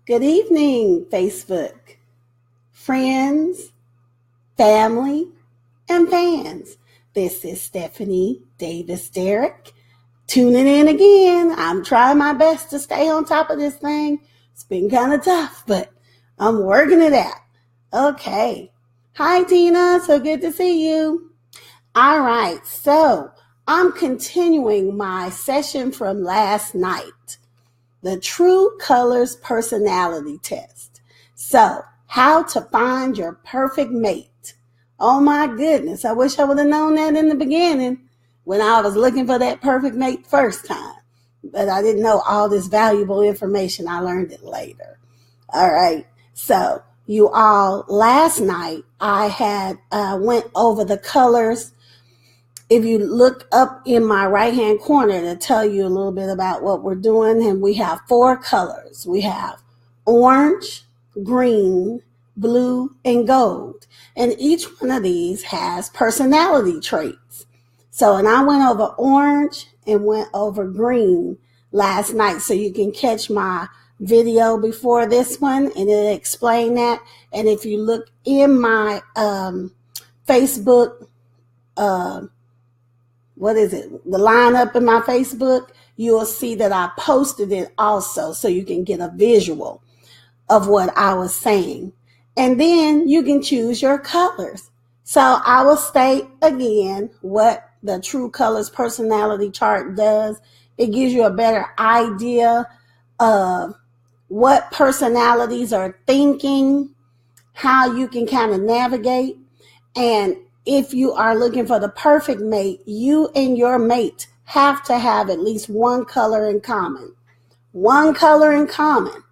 Good evening, Facebook, friends, family, and fans. This is Stephanie Davis Derrick tuning in again. I'm trying my best to stay on top of this thing. It's been kind of tough, but I'm working it out. Okay. Hi, Tina. So good to see you. All right. So I'm continuing my session from last night. The True Colors Personality Test. So, how to find your perfect mate. Oh my goodness, I wish I would have known that in the beginning when I was looking for that perfect mate first time. But I didn't know all this valuable information. I learned it later. All right, so you all, last night I had went over the colors. If you look up in my right-hand corner to tell you a little bit about what we're doing, and we have 4 colors. We have orange, green, blue, and gold. And each one of these has personality traits. So, and I went over orange and went over green last night, so you can catch my video before this one, and it explained that. And if you look in my Facebook, the lineup in my Facebook, you will see that I posted it also, so you can get a visual of what I was saying. And then you can choose your colors. So I will state again what the True Colors personality chart does. It gives you a better idea of what personalities are thinking, how you can kind of navigate. And if you are looking for the perfect mate, you and your mate have to have at least one color in common. One color in common.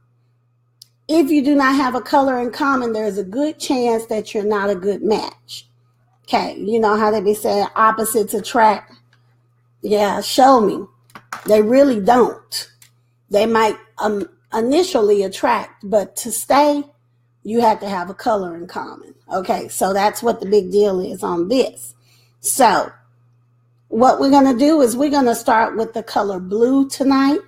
If you do not have a color in common, there's a good chance that you're not a good match. Okay, you know how they be saying opposites attract? Yeah, show me. They really don't. They might initially attract, but to stay, you have to have a color in common. Okay, so that's what the big deal is on this. So what we're going to do is we're going to start with the color blue tonight.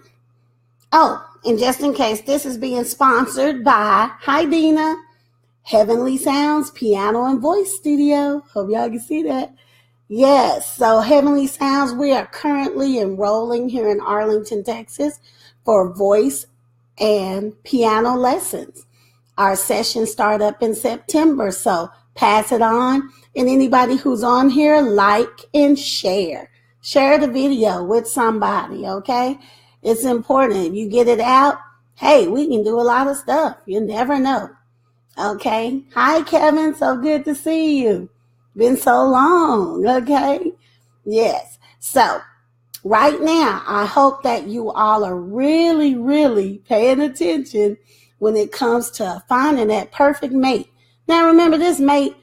Oh, and just in case, this is being sponsored by, hi Dina, Heavenly Sounds Piano and Voice Studio. Hope y'all can see that. Yes, so Heavenly Sounds, we are currently enrolling here in Arlington, Texas for voice and piano lessons. Our sessions start up in September, so pass it on. And anybody who's on here, like and share. Share the video with somebody, okay? It's important. If you get it out, hey, we can do a lot of stuff. You never know, okay? Hi, Kevin. So good to see you. Been so long, okay? Yes. So right now, I hope that you all are really, really paying attention when it comes to finding that perfect mate. Now remember, this mate,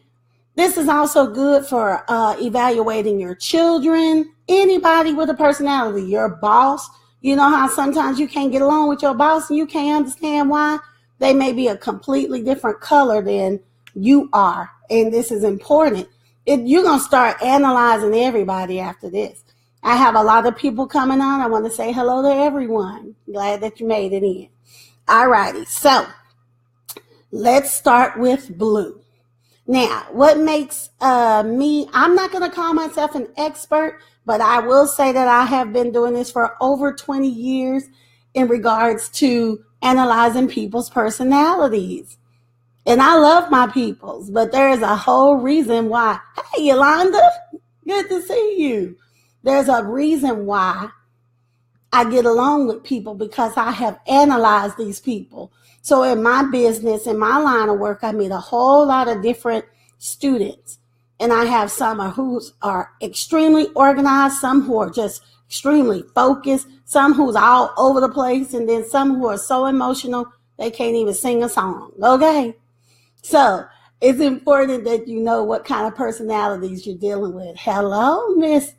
this is also good for evaluating your children, anybody with a personality, your boss. You know how sometimes you can't get along with your boss and you can't understand why? They may be a completely different color than you are, and this is important. You're going to start analyzing everybody after this. I have a lot of people coming on. I want to say hello to everyone. Glad that you made it in. Alrighty, so let's start with blue. Now, what makes I'm not going to call myself an expert, but I will say that I have been doing this for over 20 years in regards to analyzing people's personalities. And I love my peoples, but there is a whole reason why. Hey, Yolanda, good to see you. There's a reason why I get along with people, because I have analyzed these people. So in my business, in my line of work, I meet a whole lot of different students. And I have some who are extremely organized, some who are just extremely focused, some who's all over the place, and then some who are so emotional they can't even sing a song. Okay? So it's important that you know what kind of personalities you're dealing with. Hello, Miss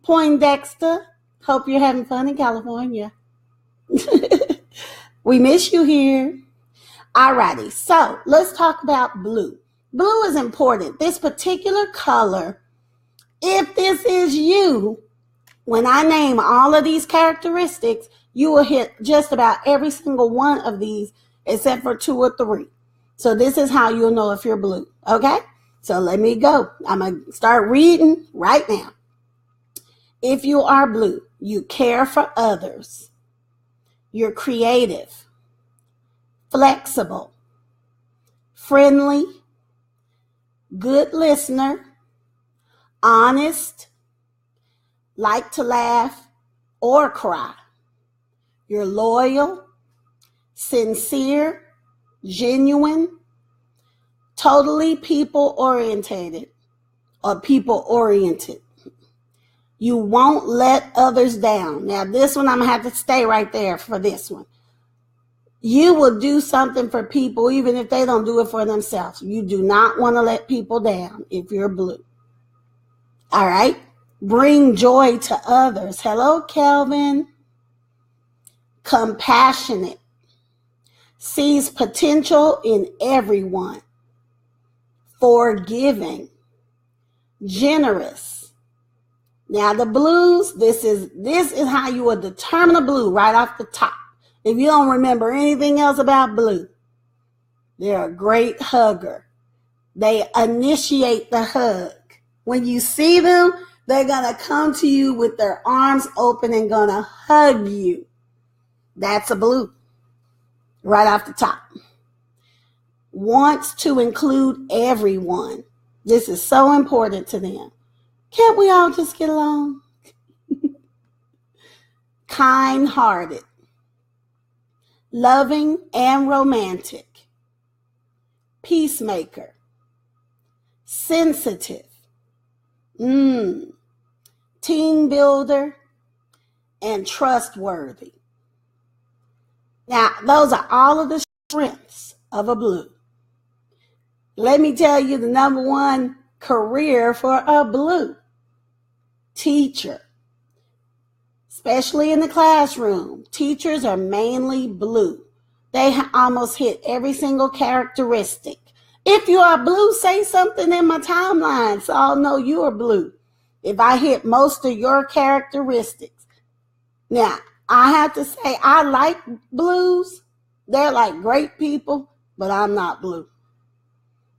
Poindexter. Hope you're having fun in California. We miss you here. Alrighty, so let's talk about blue. Blue is important. This particular color, if this is you, when I name all of these characteristics, you will hit just about every single one of these except for 2 or 3. So this is how you'll know if you're blue. Okay? So let me go. I'm going to start reading right now. If you are blue, you care for others. You're creative, flexible, friendly, good listener, honest, like to laugh or cry. You're loyal, sincere, genuine, totally people-oriented or people-oriented. You won't let others down. Now, this one, I'm going to have to stay right there for this one. You will do something for people even if they don't do it for themselves. You do not want to let people down if you're blue. All right? Bring joy to others. Hello, Kelvin. Compassionate. Sees potential in everyone. Forgiving. Generous. Now the blues, this is how you will determine a blue right off the top. If you don't remember anything else about blue, they're a great hugger. They initiate the hug. When you see them, they're going to come to you with their arms open and going to hug you. That's a blue right off the top. Wants to include everyone. This is so important to them. Can't we all just get along? Kind-hearted, loving and romantic, peacemaker, sensitive, team builder, and trustworthy. Now, those are all of the strengths of a blue. Let me tell you the number one career for a blue. Teacher. Especially in the classroom. Teachers are mainly blue. They almost hit every single characteristic. If you are blue, say something in my timeline so I'll know you are blue. If I hit most of your characteristics. Now, I have to say I like blues. They're like great people, but I'm not blue.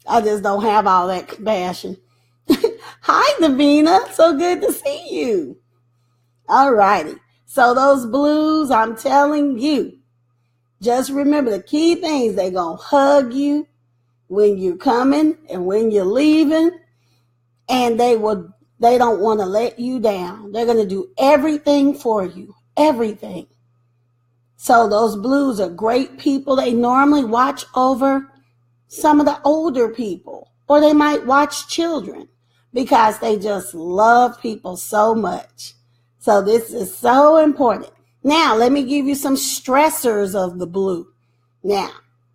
I just don't have all that compassion. Hi, Davina. So good to see you. All righty. So those blues, I'm telling you, just remember the key things. They're going to hug you when you're coming and when you're leaving. And they don't want to let you down. They're going to do everything for you. Everything. So those blues are great people. They normally watch over some of the older people, or they might watch children because they just love people so much. So this is so important. Now, let me give you some stressors of the blue. Now,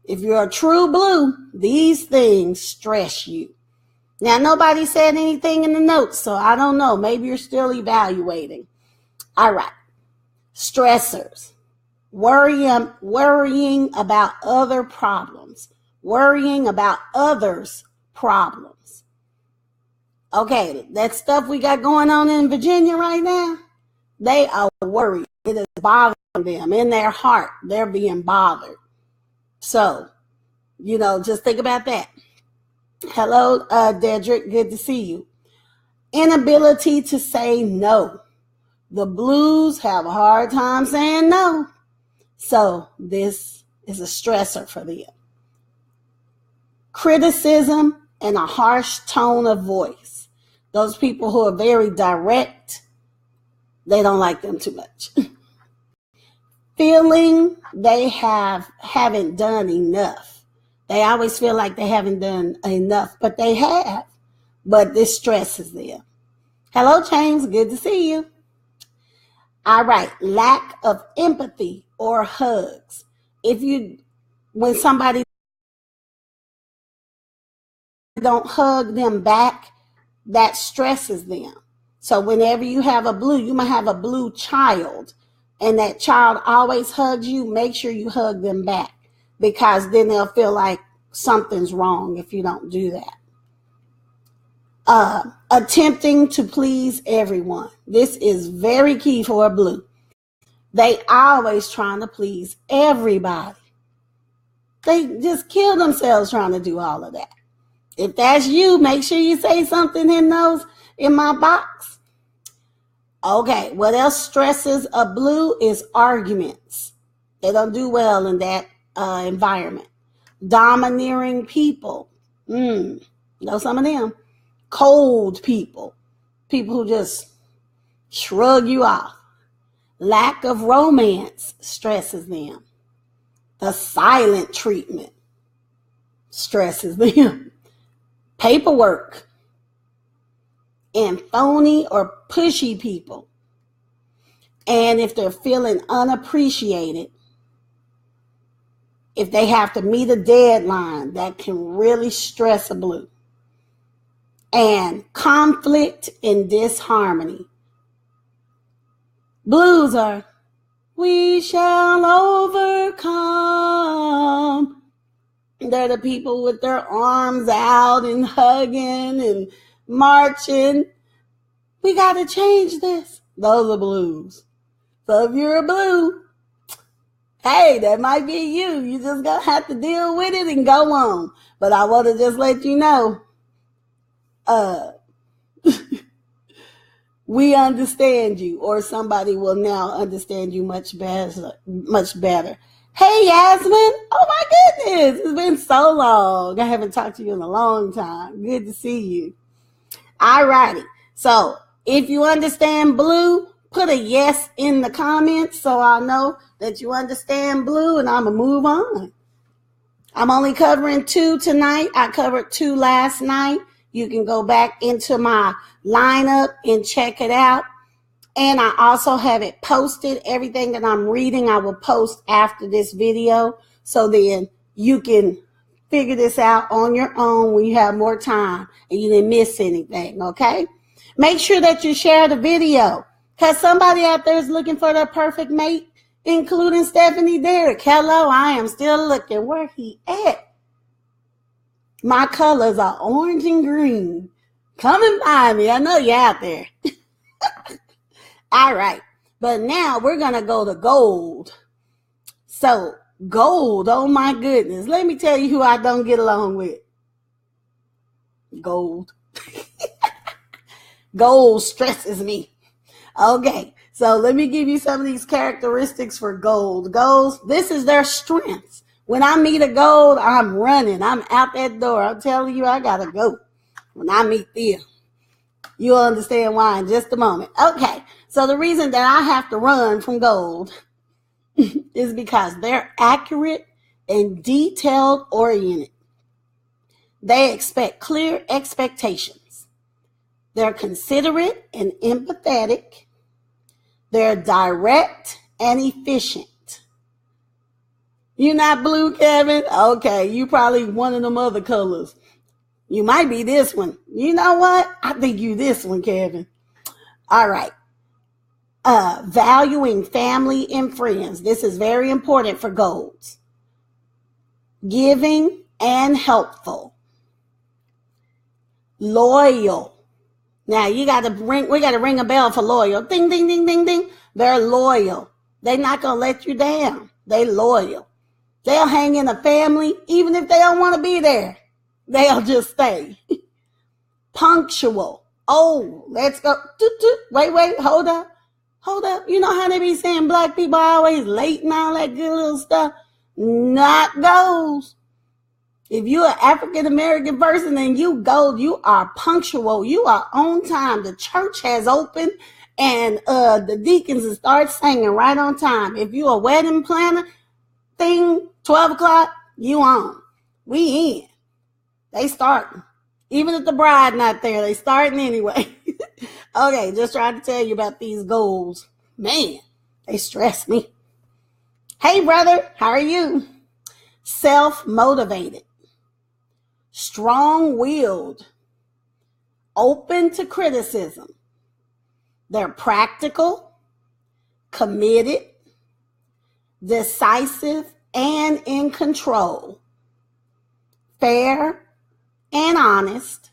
if you're a true blue, these things stress you. Now, nobody said anything in the notes, so I don't know. Maybe you're still evaluating. All right. Stressors. Worrying about other problems. Worrying about others' problems. Okay, that stuff we got going on in Virginia right now, they are worried. It is bothering them in their heart. They're being bothered. So, just think about that. Hello, Dedrick. Good to see you. Inability to say no. The blues have a hard time saying no. So this is a stressor for them. Criticism and a harsh tone of voice. Those people who are very direct, they don't like them too much. Feeling they haven't done enough. They always feel like they haven't done enough, but they have. But this stresses them. Hello, James. Good to see you. All right. Lack of empathy or hugs. When somebody don't hug them back, that stresses them. So whenever you have a blue, you might have a blue child, and that child always hugs you, make sure you hug them back, because then they'll feel like something's wrong if you don't do that. Attempting to please everyone. This is very key for a blue. They always trying to please everybody. They just kill themselves trying to do all of that. If that's you, make sure you say something in my box. Okay, what else stresses a blue is arguments. They don't do well in that environment. Domineering people. Know some of them. Cold people. People who just shrug you off. Lack of romance stresses them. The silent treatment stresses them. Paperwork. And phony or pushy people. And if they're feeling unappreciated, if they have to meet a deadline, that can really stress a blue. And conflict and disharmony. Blues are, we shall overcome. They're the people with their arms out and hugging and marching. We got to change this. Those are blues. So if you're a blue, hey, that might be you. You just gonna have to deal with it and go on. But I want to just let you know, we understand you, or somebody will now understand you much better. Hey, Yasmin. Oh my goodness. It's been so long. I haven't talked to you in a long time. Good to see you. All righty. So if you understand blue, put a yes in the comments so I'll know that you understand blue, and I'm going to move on. I'm only covering 2 tonight. I covered 2 last night. You can go back into my lineup and check it out. And I also have it posted. Everything that I'm reading, I will post after this video. So then you can figure this out on your own when you have more time and you didn't miss anything, okay? Make sure that you share the video, because somebody out there is looking for their perfect mate, including Stephanie Derrick. Hello, I am still looking. Where he at? My colors are orange and green. Come and find me. I know you're out there. All right. But now we're going to go to gold. So gold, oh my goodness. Let me tell you who I don't get along with. Gold. Gold stresses me. Okay, so let me give you some of these characteristics for gold. Golds, this is their strengths. When I meet a gold, I'm running. I'm out that door. I'm telling you, I got to go when I meet them. You'll understand why in just a moment. Okay, so the reason that I have to run from gold is because they're accurate and detailed oriented. They expect clear expectations. They're considerate and empathetic. They're direct and efficient. You're not blue, Kevin? Okay, you probably one of them other colors. You might be this one. You know what? I think you this one, Kevin. All right. Valuing family and friends. This is very important for golds. Giving and helpful. Loyal. Now we got to ring a bell for loyal. Ding, ding, ding, ding, ding. They're loyal. They're not going to let you down. They loyal. They'll hang in a family even if they don't want to be there. They'll just stay. Punctual. Oh, let's go. Wait, hold up. You know how they be saying black people are always late and all that good little stuff? Not those. If you're an African-American person and you are punctual. You are on time. The church has opened and the deacons will start singing right on time. If you're a wedding planner, 12 o'clock, you on. We in. They starting. Even if the bride not there, they starting anyway. Okay, just trying to tell you about these goals. Man, they stress me. Hey, brother, how are you? Self-motivated. Strong-willed. Open to criticism. They're practical, committed, decisive, and in control. Fair and honest.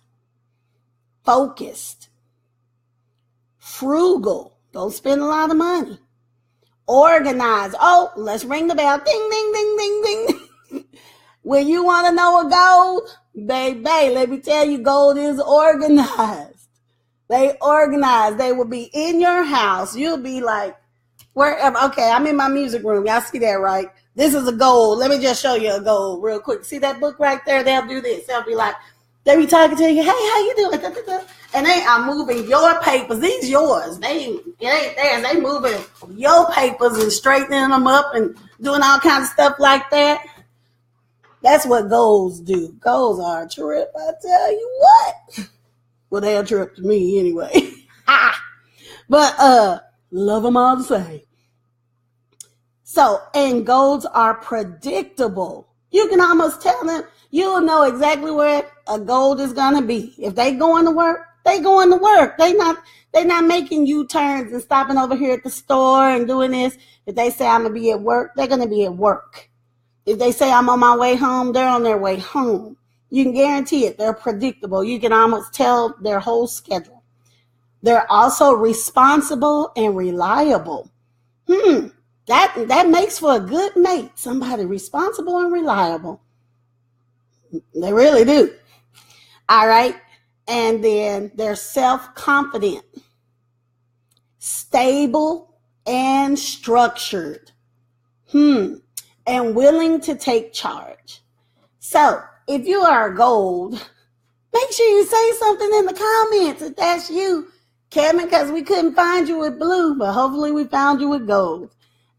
Focused. Frugal. Don't spend a lot of money. Organized. Oh, let's ring the bell. Ding, ding, ding, ding, ding. When you want to know a gold, baby, let me tell you, gold is organized. They organize. They will be in your house. You'll be like, wherever. Okay, I'm in my music room. Y'all see that, right? This is a gold. Let me just show you a gold real quick. See that book right there? They'll do this. They'll be like, they be talking to you. Hey, how you doing? And they are moving your papers. These yours. It ain't theirs. They moving your papers and straightening them up and doing all kinds of stuff like that. That's what golds do. Golds are a trip, I tell you what. Well, they're a trip to me anyway. But love them all the same. So, and golds are predictable. You can almost tell them, you'll know exactly where a gold is going to be. If they going to work, they going to work. They not making U-turns and stopping over here at the store and doing this. If they say I'm going to be at work, they're going to be at work. If they say I'm on my way home, they're on their way home. You can guarantee it. They're predictable. You can almost tell their whole schedule. They're also responsible and reliable. That makes for a good mate. Somebody responsible and reliable. They really do. All right. And then they're self-confident, stable, and structured. And willing to take charge. So if you are a gold, make sure you say something in the comments if that's you, Kevin, because we couldn't find you with blue, but hopefully we found you with gold.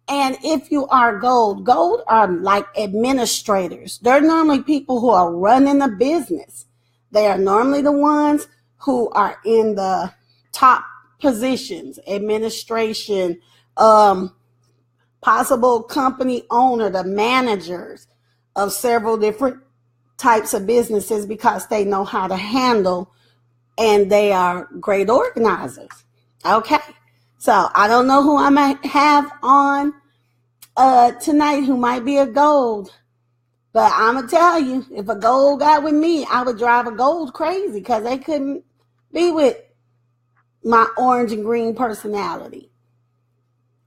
And if you are gold are like administrators. They're normally people who are running a business. They are normally the ones who are in the top positions, administration, possible company owner, the managers of several different types of businesses because they know how to handle and they are great organizers. Okay. So I don't know who I might have on tonight who might be a gold, but I'm going to tell you, if a gold got with me, I would drive a gold crazy because they couldn't be with my orange and green personality.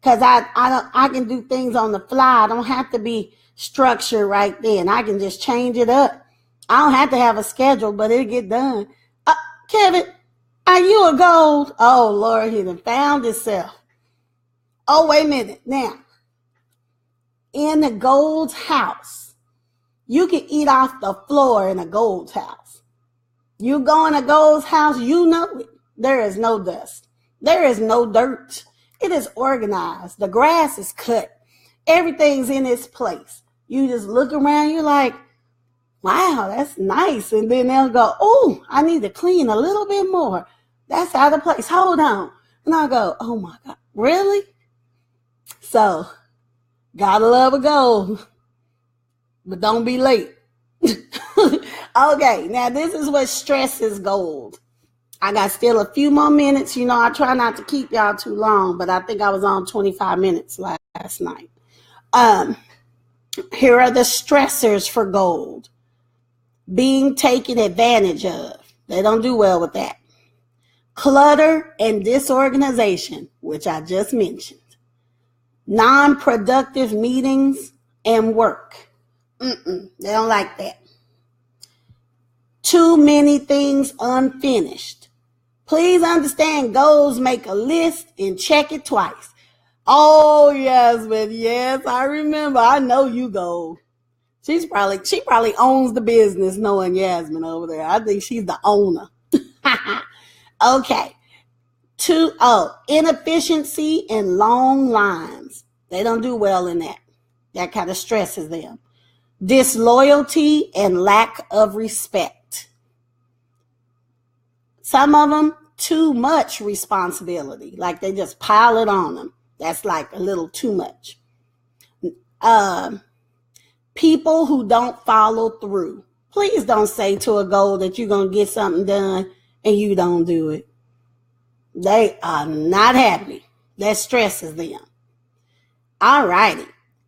Because I can do things on the fly. I don't have to be structured right then. I can just change it up. I don't have to have a schedule, but it'll get done. Kevin, are you a gold? Oh, Lord, he done found himself. Oh, wait a minute. Now, in a gold's house, you can eat off the floor in a gold's house. You go in a gold's house, you know it. There is no dust. There is no dirt. It is organized. The grass is cut. Everything's in its place. You just look around, you're like, wow, that's nice. And then they'll go, oh, I need to clean a little bit more. That's out of place. Hold on. And I'll go, oh my God, really? So, gotta love a gold, but don't be late. Okay, now this is what stresses gold. I got still a few more minutes. You know, I try not to keep y'all too long, but I think I was on 25 minutes last night. Here are the stressors for gold. Being taken advantage of. They don't do well with that. Clutter and disorganization, which I just mentioned. Non-productive meetings and work. They don't like that. Too many things unfinished. Please understand, goals make a list and check it twice. Oh, yes, but yes, I remember. I know you, gold. She probably owns the business, knowing Yasmin over there. I think she's the owner. Okay. Inefficiency and long lines. They don't do well in that. That kind of stresses them. Disloyalty and lack of respect. Some of them, too much responsibility. Like they just pile it on them. That's like a little too much. People who don't follow through. Please don't say to a goal that you're going to get something done and you don't do it. They are not happy. That stresses them. All righty.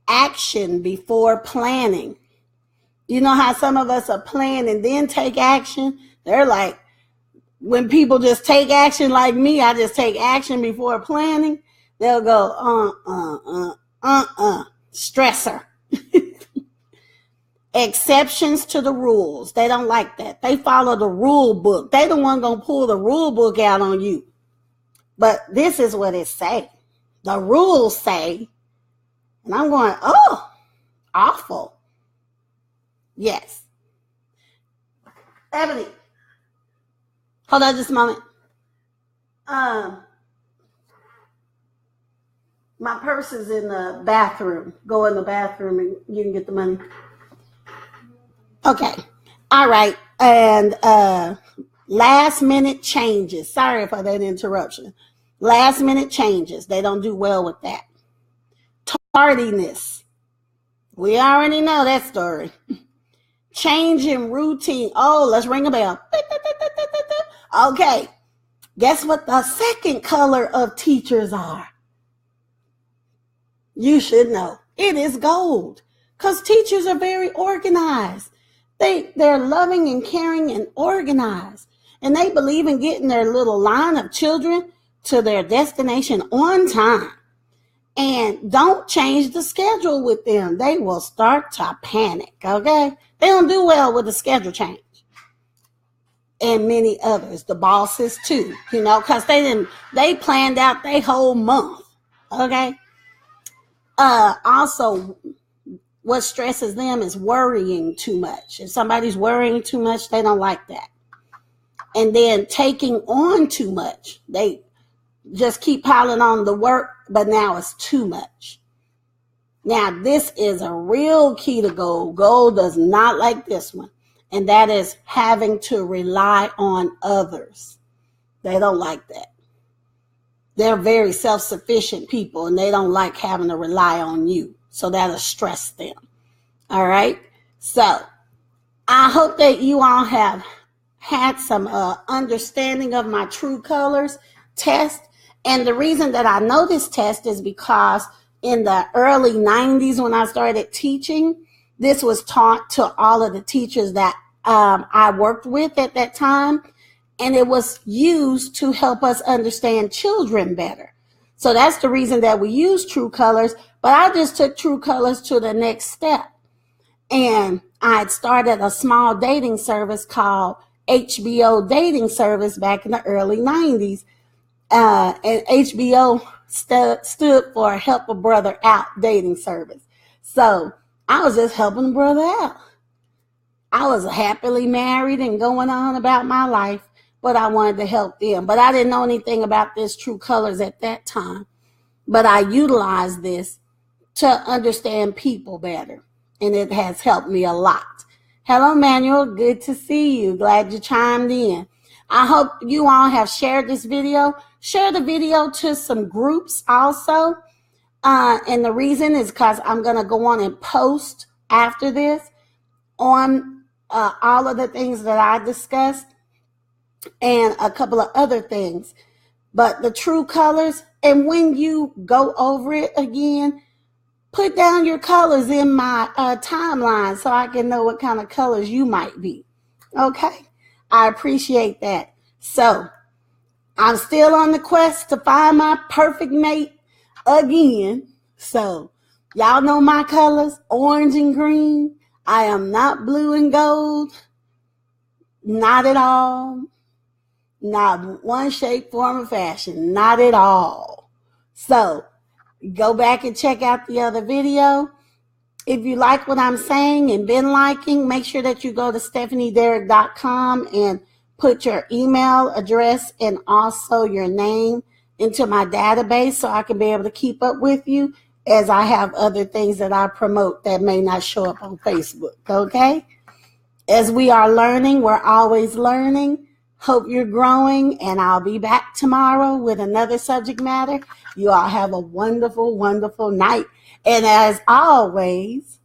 Action before planning. You know how some of us are plan and then take action? They're like, when people just take action like me, I just take action before planning. They'll go, stressor. Exceptions to the rules. They don't like that. They follow the rule book. They the one gonna pull the rule book out on you. But this is what it say. The rules say, and I'm going, oh, awful. Yes. Ebony, hold on just a moment. My purse is in the bathroom. Go in the bathroom and you can get the money. Okay. All right. And last minute changes. Sorry for that interruption. Last minute changes. They don't do well with that. Tardiness. We already know that story. Change in routine. Oh, let's ring a bell. Okay. Guess what the second color of teachers are? You should know. It is gold. Because teachers are very organized. They're loving and caring and organized. And they believe in getting their little line of children to their destination on time. And don't change the schedule with them. They will start to panic, okay? They don't do well with the schedule change. And many others, the bosses too, because they planned out their whole month, okay? Also, what stresses them is worrying too much. If somebody's worrying too much, they don't like that. And then taking on too much. They just keep piling on the work, but now it's too much. Now, this is a real key to gold. Gold does not like this one. And that is having to rely on others. They don't like that. They're very self-sufficient people, and they don't like having to rely on you. So that'll stress them. All right. So I hope that you all have had some understanding of my true colors test. And the reason that I know this test is because in the early 90s when I started teaching, this was taught to all of the teachers that I worked with at that time. And it was used to help us understand children better. So that's the reason that we use true colors. But I just took true colors to the next step. And I had started a small dating service called HBO Dating Service back in the early 90s. And HBO stood for Help a Brother Out Dating Service. So I was just helping a brother out. I was happily married and going on about my life, but I wanted to help them. But I didn't know anything about this true colors at that time. But I utilized this to understand people better, and it has helped me a lot. Hello, Manuel. Good to see you. Glad you chimed in. I hope you all have shared this video. Share the video to some groups also. And the reason is because I'm going to go on and post after this on all of the things that I discussed and a couple of other things. But the true colors, and when you go over it again, put down your colors in my timeline so I can know what kind of colors you might be. Okay? I appreciate that. So, I'm still on the quest to find my perfect mate again. So, y'all know my colors, orange and green. I am not blue and gold. Not at all. Not one shape, form, or fashion. Not at all. So, go back and check out the other video. If you like what I'm saying and been liking, make sure that you go to StephanieDerrick.com and put your email address and also your name into my database so I can be able to keep up with you as I have other things that I promote that may not show up on Facebook, okay? As we are learning, we're always learning. Hope you're growing, and I'll be back tomorrow with another subject matter. You all have a wonderful, wonderful night. And as always,